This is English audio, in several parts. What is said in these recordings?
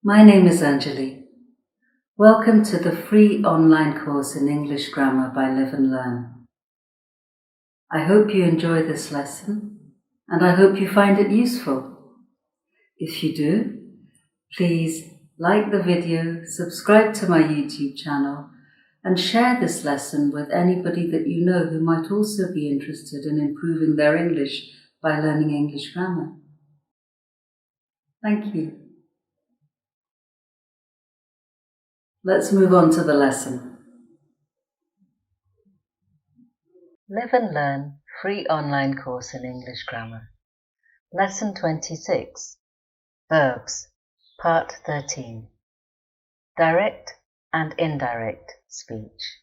My name is Anjali. Welcome to the free online course in English Grammar by Live and Learn. I hope you enjoy this lesson and I hope you find it useful. If you do, please like the video, subscribe to my YouTube channel and share this lesson with anybody that you know who might also be interested in improving their English by learning English grammar. Thank you. Let's move on to the lesson. Live and Learn free online course in English grammar. Lesson 26. Verbs, Part 13. Direct and indirect speech.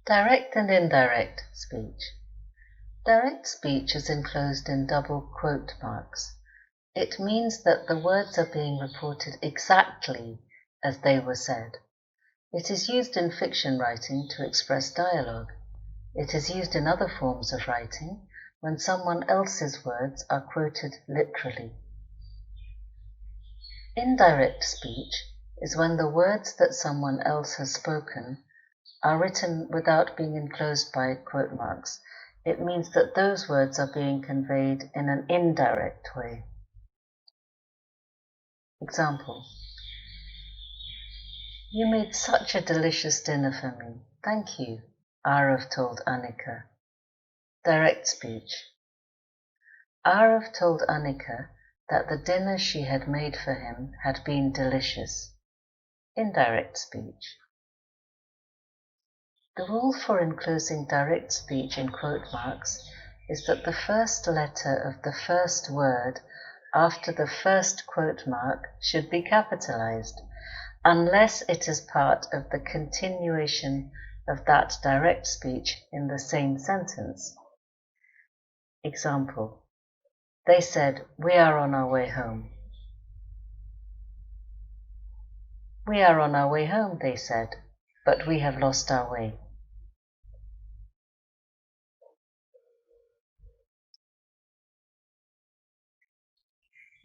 Direct and indirect speech. Direct speech is enclosed in double quote marks. It means that the words are being reported exactly as they were said. It is used in fiction writing to express dialogue. It is used in other forms of writing when someone else's words are quoted literally. Indirect speech is when the words that someone else has spoken are written without being enclosed by quote marks. It means that those words are being conveyed in an indirect way. Example: You made such a delicious dinner for me. Thank you, Arav told Annika. Direct speech. Arav told Annika that the dinner she had made for him had been delicious. Indirect speech. The rule for enclosing direct speech in quote marks is that the first letter of the first word after the first quote mark should be capitalized, unless it is part of the continuation of that direct speech in the same sentence. Example: They said, "We are on our way home." "We are on our way home," they said, "but we have lost our way."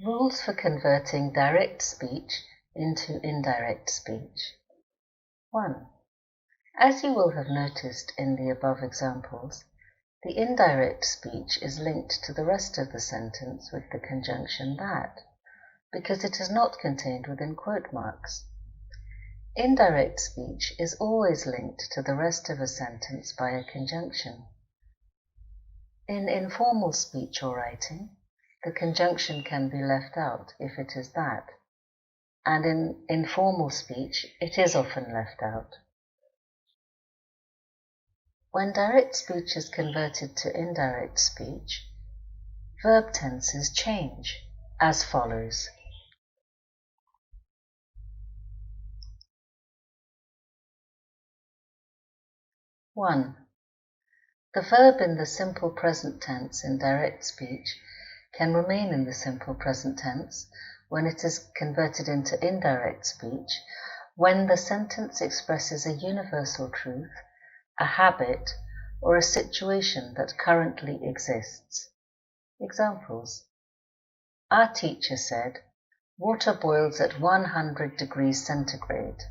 Rules for converting direct speech into indirect speech. 1. As you will have noticed in the above examples, the indirect speech is linked to the rest of the sentence with the conjunction that, because it is not contained within quote marks. Indirect speech is always linked to the rest of a sentence by a conjunction. In informal speech or writing, the conjunction can be left out if it is that, and in informal speech it is often left out. When direct speech is converted to indirect speech, verb tenses change as follows. One. The verb in the simple present tense in direct speech can remain in the simple present tense when it is converted into indirect speech when the sentence expresses a universal truth, a habit, or a situation that currently exists. Examples: Our teacher said, "Water boils at 100 degrees centigrade."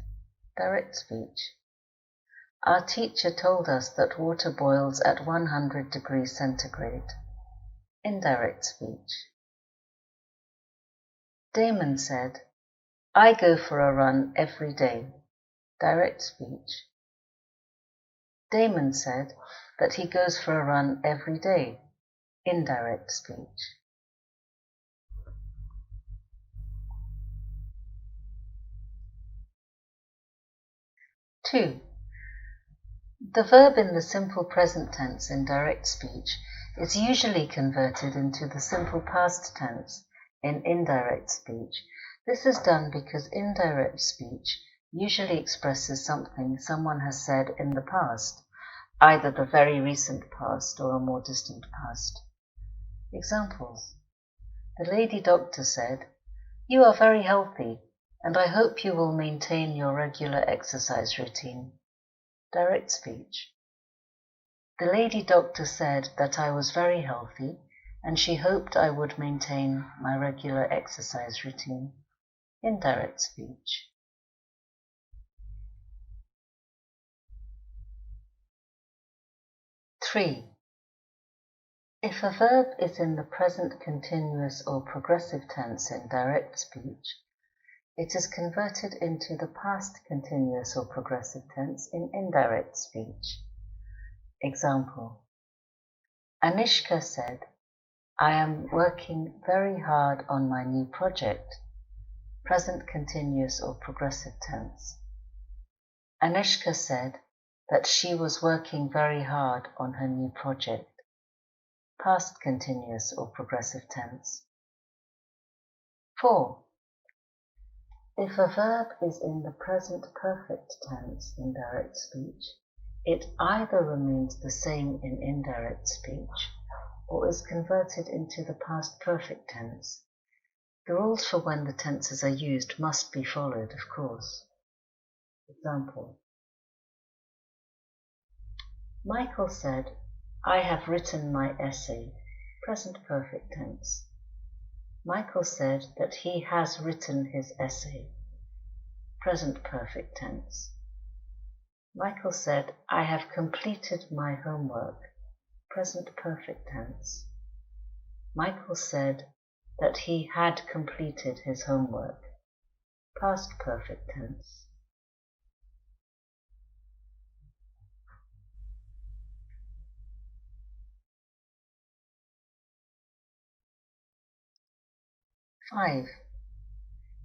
Direct speech. Our teacher told us that water boils at 100 degrees centigrade. Indirect speech. Damon said, "I go for a run every day." Direct speech. Damon said that he goes for a run every day. Indirect speech. Two. The verb in the simple present tense in direct speech is usually converted into the simple past tense in indirect speech. This is done because indirect speech usually expresses something someone has said in the past, either the very recent past or a more distant past. Examples: The lady doctor said, "You are very healthy, and I hope you will maintain your regular exercise routine." Direct speech. The lady doctor said that I was very healthy and she hoped I would maintain my regular exercise routine. Indirect speech. Three. If a verb is in the present continuous or progressive tense in direct speech, it is converted into the past continuous or progressive tense in indirect speech. Example: Anishka said, I am working very hard on my new project. Present continuous or progressive tense. Anishka said that she was working very hard on her new project. Past continuous or progressive tense. 4. If a verb is in the present perfect tense in direct speech, it either remains the same in indirect speech or is converted into the past perfect tense. The rules for when the tenses are used must be followed, of course. Example: Michael said, I have written my essay. Present perfect tense. Michael said that he has written his essay. Present perfect tense. Michael said, I have completed my homework. Present perfect tense. Michael said that he had completed his homework. Past perfect tense. Five.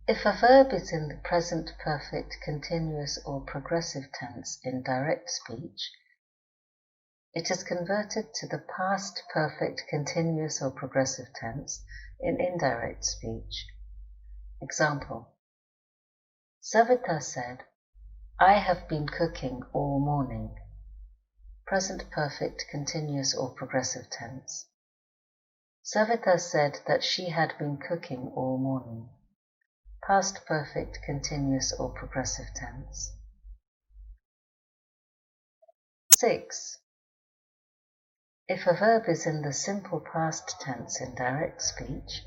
If a verb is in the present perfect continuous or progressive tense in direct speech, it is converted to the past perfect continuous or progressive tense in indirect speech. Example: Savita said, I have been cooking all morning. Present perfect continuous or progressive tense. Savita said that she had been cooking all morning. Past perfect continuous or progressive tense. 6. If a verb is in the simple past tense in direct speech,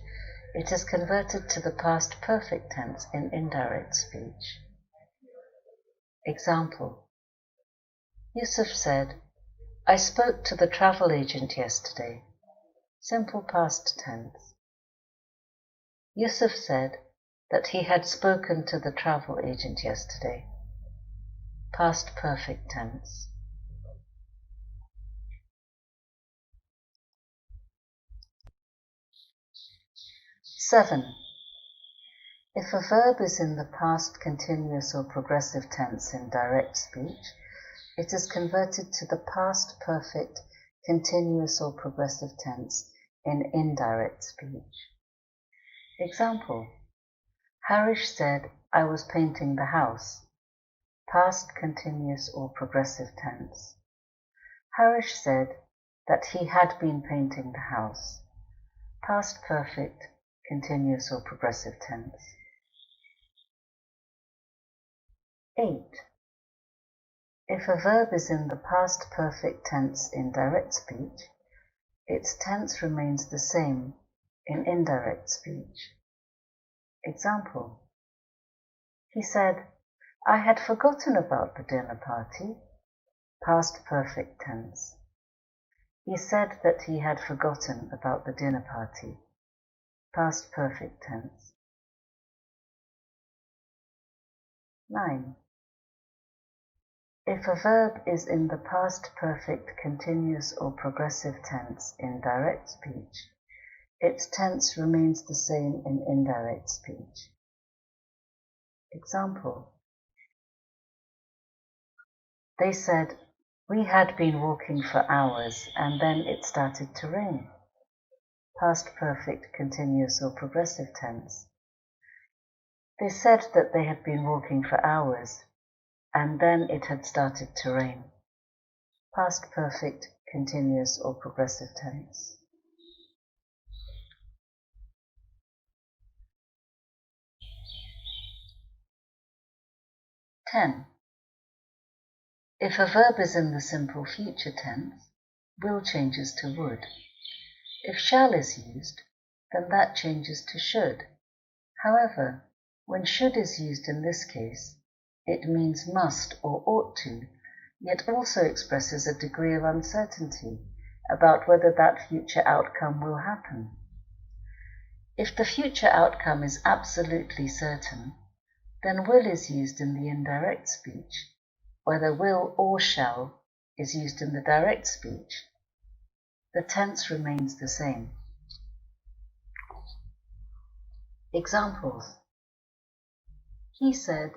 it is converted to the past perfect tense in indirect speech. Example: Yusuf said, I spoke to the travel agent yesterday. Simple past tense. Yusuf said that he had spoken to the travel agent yesterday. Past perfect tense. 7. If a verb is in the past continuous or progressive tense in direct speech, it is converted to the past perfect continuous or progressive tense in indirect speech. Example: Harish said, I was painting the house. Past continuous or progressive tense. Harish said that he had been painting the house. Past perfect continuous or progressive tense. 8. If a verb is in the past perfect tense in direct speech, its tense remains the same in indirect speech. Example: He said, I had forgotten about the dinner party. Past perfect tense. He said that he had forgotten about the dinner party. Past perfect tense. 9. If a verb is in the past perfect continuous or progressive tense in direct speech, its tense remains the same in indirect speech. Example: They said, we had been walking for hours and then it started to rain. Past perfect continuous or progressive tense. They said that they had been walking for hours and then it had started to rain. Past perfect continuous or progressive tense. 10. If a verb is in the simple future tense, will changes to would. If shall is used, then that changes to should. However, when should is used in this case, it means must or ought to, yet also expresses a degree of uncertainty about whether that future outcome will happen. If the future outcome is absolutely certain, then will is used in the indirect speech, whether will or shall is used in the direct speech. The tense remains the same. Examples. He said,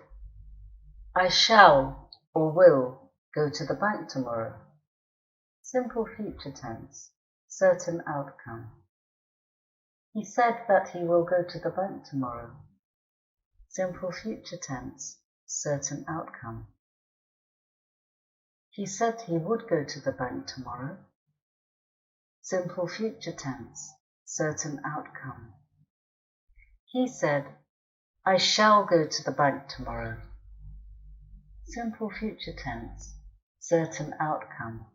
I shall or will go to the bank tomorrow. Simple future tense, certain outcome. He said that he will go to the bank tomorrow. Simple future tense, certain outcome. He said he would go to the bank tomorrow. Simple future tense, certain outcome. He said, I shall go to the bank tomorrow. Simple future tense, certain outcome.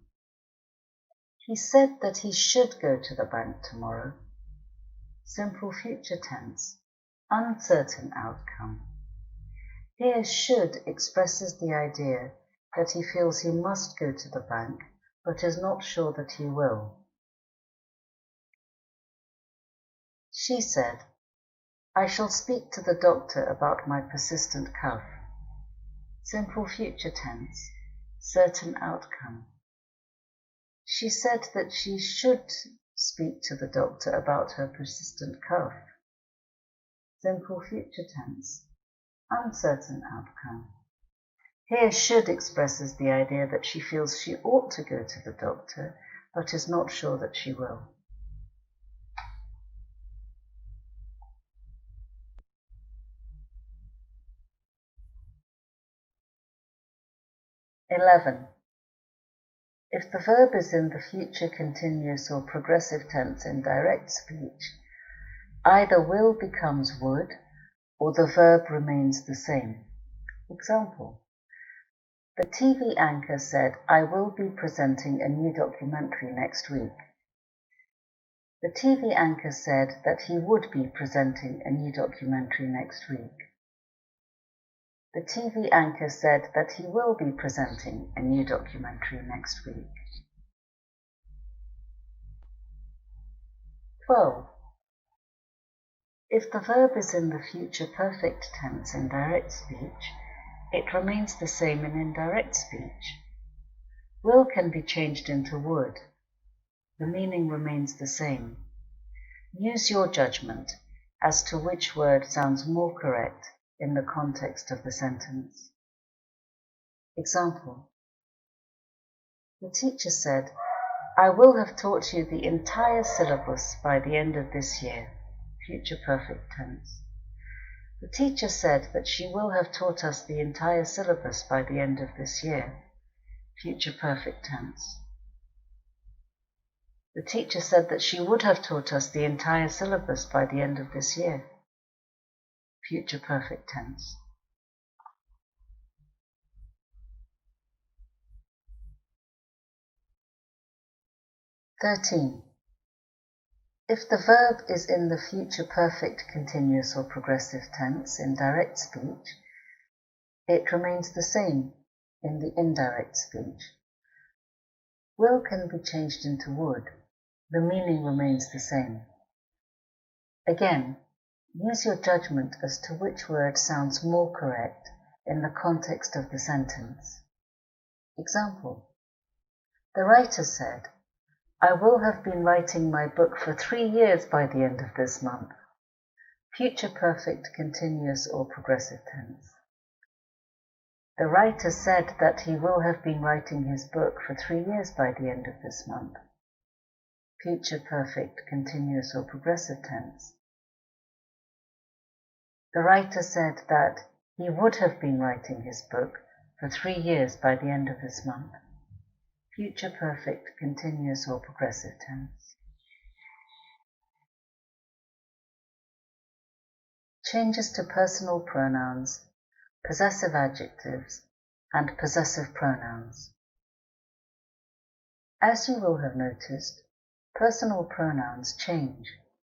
He said that he should go to the bank tomorrow. Simple future tense, uncertain outcome. Here should expresses the idea that he feels he must go to the bank, but is not sure that he will. She said, I shall speak to the doctor about my persistent cough. Simple future tense, certain outcome. She said that she should speak to the doctor about her persistent cough. Simple future tense, uncertain outcome. Here should expresses the idea that she feels she ought to go to the doctor, but is not sure that she will. (11) If the verb is in the future continuous or progressive tense in direct speech, either will becomes would, or the verb remains the same. Example. The TV anchor said, I will be presenting a new documentary next week. The TV anchor said that he would be presenting a new documentary next week. The TV anchor said that he will be presenting a new documentary next week. 12. If the verb is in the future perfect tense in direct speech, it remains the same in indirect speech. Will can be changed into would. The meaning remains the same. Use your judgment as to which word sounds more correct in the context of the sentence. Example. The teacher said, I will have taught you the entire syllabus by the end of this year. Future perfect tense. The teacher said that she will have taught us the entire syllabus by the end of this year. Future perfect tense. The teacher said that she would have taught us the entire syllabus by the end of this year. Future perfect tense. (13) If the verb is in the future perfect continuous or progressive tense in direct speech, it remains the same in the indirect speech. Will can be changed into would. The meaning remains the same. Again, use your judgment as to which word sounds more correct in the context of the sentence. Example. The writer said, I will have been writing my book for 3 years by the end of this month. Future perfect continuous or progressive tense. The writer said that he will have been writing his book for 3 years by the end of this month. Future perfect continuous or progressive tense. The writer said that he would have been writing his book for 3 years by the end of this month. Future perfect continuous or progressive tense. Changes to personal pronouns, possessive adjectives, and possessive pronouns. As you will have noticed, Personal pronouns change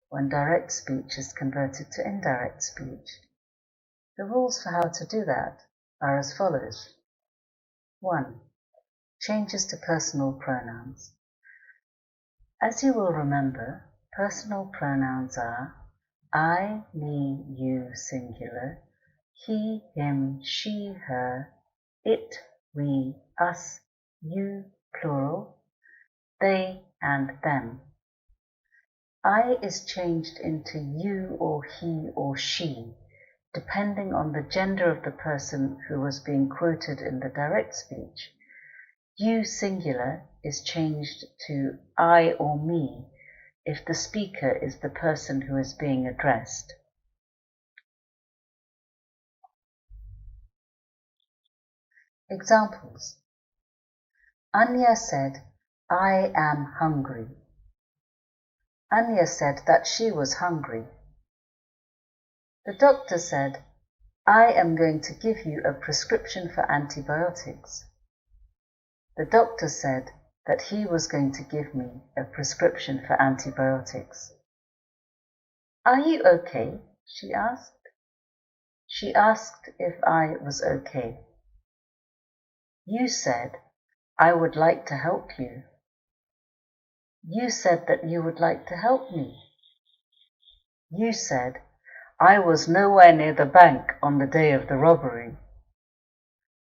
when direct speech is converted to indirect speech. The rules for how to do that are as follows. 1. Changes to personal pronouns. As you will remember, personal pronouns are I, me, you singular, he, him, she, her, it, we, us, you plural, they and them. I is changed into you or he or she, depending on the gender of the person who was being quoted in the direct speech. You singular is changed to I or me if the speaker is the person who is being addressed. Examples. Anya said, I am hungry. Anya said that she was hungry. The doctor said, I am going to give you a prescription for antibiotics. The doctor said that he was going to give me a prescription for antibiotics. Are you okay? She asked. She asked if I was okay. You said, I would like to help you. You said that you would like to help me. You said, I was nowhere near the bank on the day of the robbery.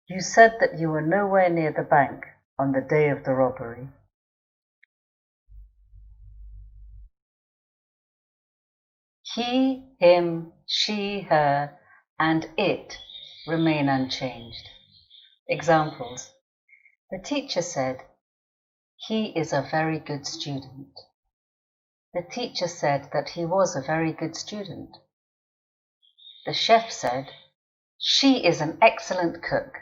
You said that you were nowhere near the bank on the day of the robbery. He, him, she, her, and it remain unchanged. Examples. The teacher said, he is a very good student. The teacher said that he was a very good student. The chef said, she is an excellent cook.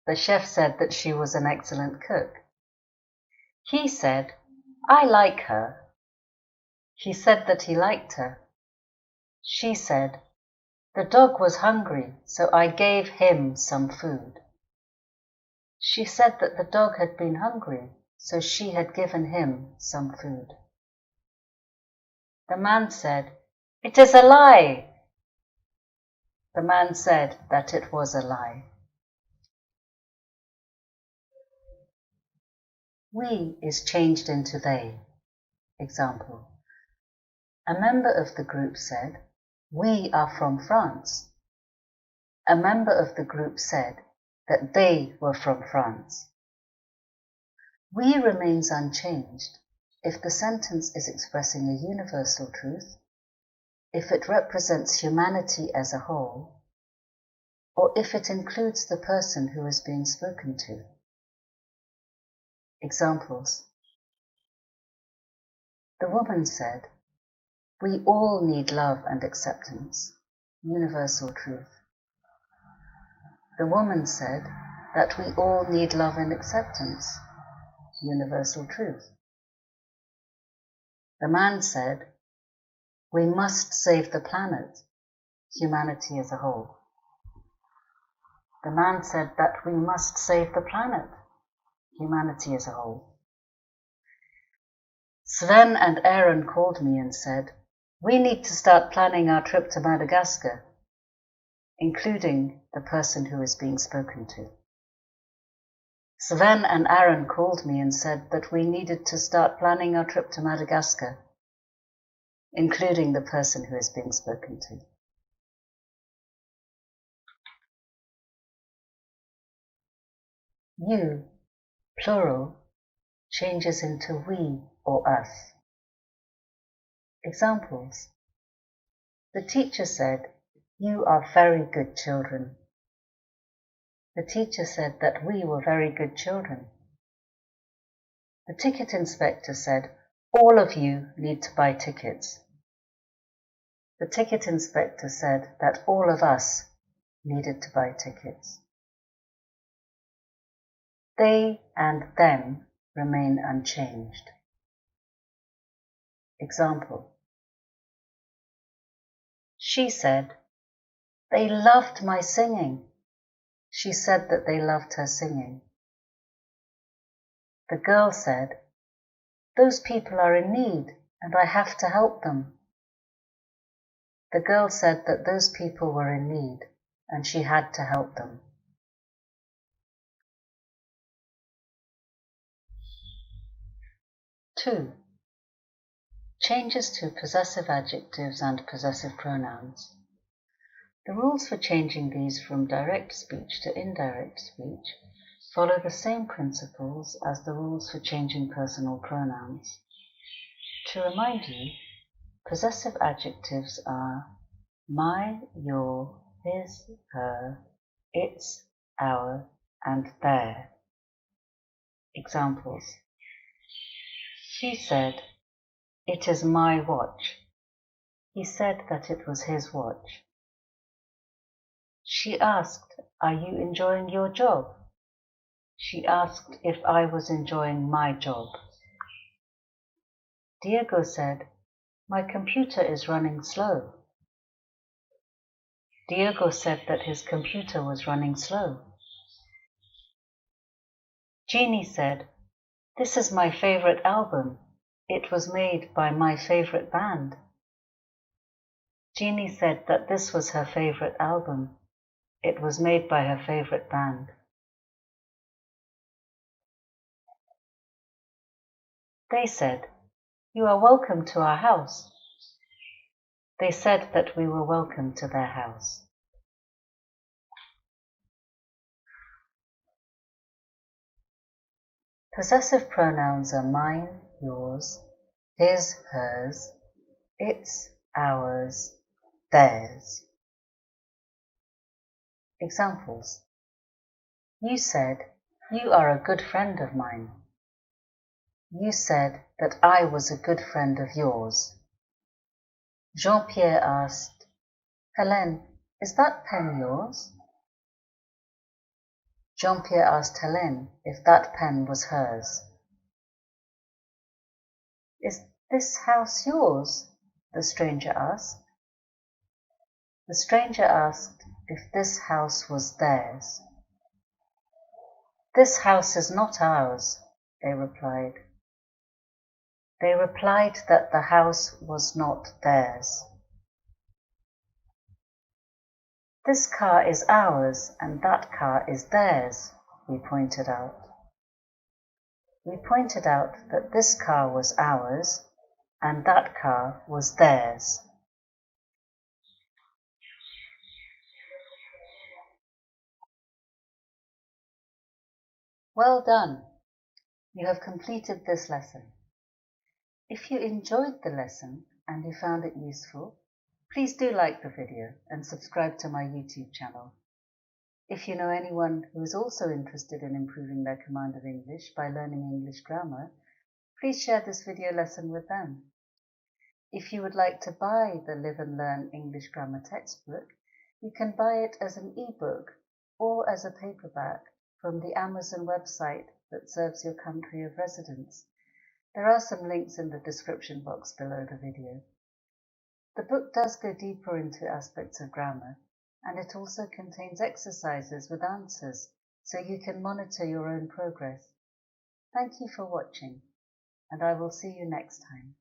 The chef said that she was an excellent cook. He said, I like her. He said that he liked her. She said, the dog was hungry, so I gave him some food. She said that the dog had been hungry, so she had given him some food. The man said, it is a lie. The man said that it was a lie. We is changed into they. Example. A member of the group said, we are from France. A member of the group said that they were from France. We remains unchanged if the sentence is expressing a universal truth, if it represents humanity as a whole, or if it includes the person who is being spoken to. Examples. The woman said, we all need love and acceptance, universal truth. The woman said that we all need love and acceptance, universal truth. The man said, we must save the planet, humanity as a whole. The man said that we must save the planet, humanity as a whole. Sven and Aaron called me and said, we need to start planning our trip to Madagascar, including the person who is being spoken to. Sven and Aaron called me and said that we needed to start planning our trip to Madagascar, including the person who is being spoken to. You, plural, changes into we or us. Examples. The teacher said, you are very good children. The teacher said that we were very good children. The ticket inspector said, all of you need to buy tickets. The ticket inspector said that all of us needed to buy tickets. They and them remain unchanged. Example. She said, they loved my singing. She said that they loved her singing. The girl said, Those people are in need, and I have to help them. The girl said that those people were in need, and she had to help them. 2. Changes to possessive adjectives and possessive pronouns. The rules for changing these from direct speech to indirect speech follow the same principles as the rules for changing personal pronouns. To remind you, possessive adjectives are my, your, his, her, its, our, and their. Examples. She said, "It is my watch." He said that it was his watch. She asked, "Are you enjoying your job?" She asked if I was enjoying my job. Diego said, "My computer is running slow." Diego said that his computer was running slow. Jeannie said, "This is my favorite album. It was made by my favorite band." Jeannie said that this was her favorite album. It was made by her favorite band. They said, "You are welcome to our house." They said that we were welcome to their house. Possessive pronouns are mine, yours, his, hers, its, ours, theirs. Examples. You said, "You are a good friend of mine." You said that I was a good friend of yours. Jean-Pierre asked, "Hélène, is that pen yours?" Jean-Pierre asked Hélène if that pen was hers. "Is this house yours?" the stranger asked. The stranger asked if this house was theirs. "This house is not ours," they replied. They replied that the house was not theirs. "This car is ours and that car is theirs," we pointed out. We pointed out that this car was ours and that car was theirs. Well done! You have completed this lesson. If you enjoyed the lesson and you found it useful, please do like the video and subscribe to my YouTube channel. If you know anyone who is also interested in improving their command of English by learning English grammar, please share this video lesson with them. If you would like to buy the Live and Learn English Grammar textbook, you can buy it as an ebook or as a paperback from the Amazon website that serves your country of residence. There are some links in the description box below the video. The book does go deeper into aspects of grammar, and it also contains exercises with answers so you can monitor your own progress. Thank you for watching, and I will see you next time.